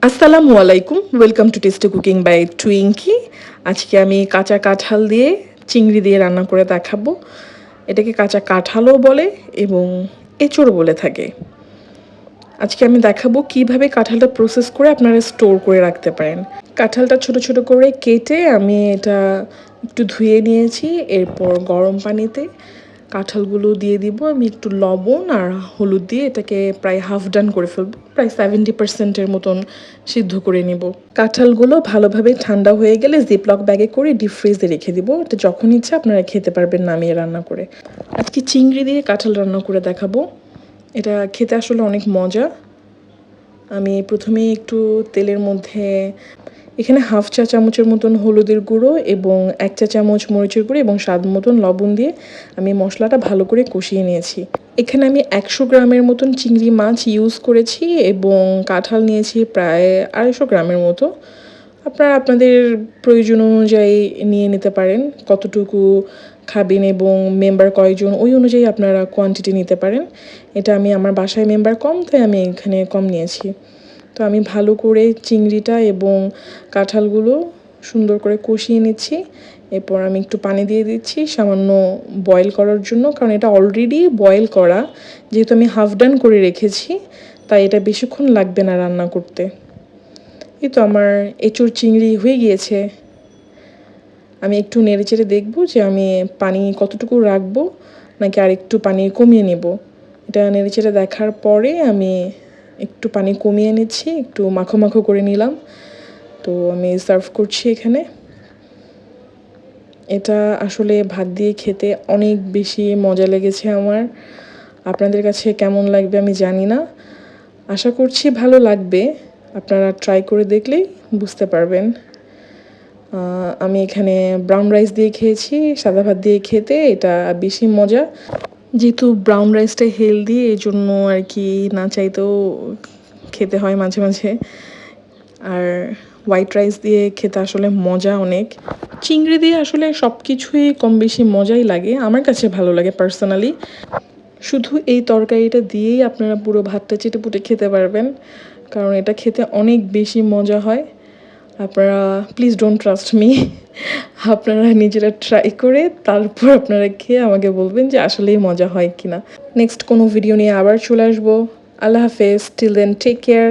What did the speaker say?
আসসালামু আলাইকুম, welcome to tasty cooking by Twinkie. আজকে আমি কাঁচা কাঁঠাল দিয়ে চিংড়ি দিয়ে রান্না করে দেখাবো। এটাকে কাঁচা কাঁঠালও বলে এবং এঁচড়ও বলে থাকে। আজকে আমি দেখাবো কিভাবে কাঁঠালটা প্রসেস করে আপনারা স্টোর করে রাখতে পারেন। কাঁঠালটা ছোট ছোট করে কেটে আমি এটা একটু ধুয়ে নিয়েছি। এরপর গরম পানিতে কাঁঠালগুলো দিয়ে দিব। আমি একটু লবণ আর হলুদ দিয়ে এটাকে প্রায় হাফ ডান করে ফেলবো, প্রায় 70%-এর মতন সিদ্ধ করে নিব। কাঁঠালগুলো ভালোভাবে ঠান্ডা হয়ে গেলে জিপলক ব্যাগে করে ডিপ ফ্রিজে রেখে দিব। এটা যখন ইচ্ছা আপনারা খেতে পারবেন নামিয়ে রান্না করে। আজকে চিংড়ি দিয়ে কাঁঠাল রান্না করে দেখাবো। এটা খেতে আসলে অনেক মজা। আমি প্রথমে একটু তেলের মধ্যে এখানে হাফ চা চামচের মতন হলুদের গুঁড়ো এবং 1 চা চামচ মরিচের গুঁড়ো এবং স্বাদ মতন লবণ দিয়ে আমি মশলাটা ভালো করে কষিয়ে নিয়েছি। এখানে আমি 100 গ্রামের মতন চিংড়ি মাছ ইউজ করেছি এবং কাঁঠাল নিয়েছি প্রায় 250 গ্রামের মতো। আপনারা আপনাদের প্রয়োজন অনুযায়ী নিয়ে নিতে পারেন, কতটুকু খাবেন এবং মেম্বার কয়জন ওই অনুযায়ী আপনারা কোয়ান্টিটি নিতে পারেন। এটা আমি আমার বাসায় মেম্বার কম, তাই আমি এখানে কম নিয়েছি। তো আমি ভালো করে চিংড়িটা এবং কাঁঠালগুলো সুন্দর করে কষিয়ে নিচ্ছি। এরপর আমি একটু পানি দিয়ে দিচ্ছি সামান্য বয়েল করার জন্য, কারণ এটা অলরেডি বয়েল করা, যেহেতু আমি হাফ ডান করে রেখেছি তাই এটা বেশিক্ষণ লাগবে না রান্না করতে। এই তো আমার এঁচোড় চিংড়ি হয়ে গিয়েছে। আমি একটু নেড়েচেড়ে দেখব যে আমি পানি কতটুকু রাখবো নাকি আর একটু পানি কমিয়ে নেব। এটা নেড়েচেড়ে দেখার পরে আমি একটু পানি কমিয়ে নিচ্ছি, একটু মাখো মাখো করে নিলাম। তো আমি সার্ভ করছি এখানে। এটা আসলে ভাত দিয়ে খেতে অনেক বেশি মজা লেগেছে আমার। আপনাদের কাছে কেমন লাগবে আমি জানি না, আশা করছি ভালো লাগবে। আপনারা ট্রাই করে দেখলেই বুঝতে পারবেন। আমি এখানে ব্রাউন রাইস দিয়ে খেয়েছি, সাদা ভাত দিয়ে খেতে এটা বেশি মজা। যেহেতু ব্রাউন রাইসটা হেলদি, এই জন্য আর কি না চাইতেও খেতে হয় মাঝে মাঝে। আর হোয়াইট রাইস দিয়ে খেতে আসলে মজা অনেক। চিংড়ি দিয়ে আসলে সব কিছুই কম বেশি মজাই লাগে, আমার কাছে ভালো লাগে পার্সোনালি। শুধু এই তরকারিটা দিয়েই আপনারা পুরো ভাতটা চেটেপুটে খেতে পারবেন, কারণ এটা খেতে অনেক বেশি মজা হয়। আপনারা প্লিজ ডোন্ট ট্রাস্ট মি, আপনারা নিজেরা ট্রাই করে তারপর আপনারা খেয়ে আমাকে বলবেন যে আসলেই মজা হয় কিনা। নেক্সট কোনো ভিডিও নিয়ে আবার চলে আসবো। আল্লাহ হাফেজ, টিল দেন টেক কেয়ার।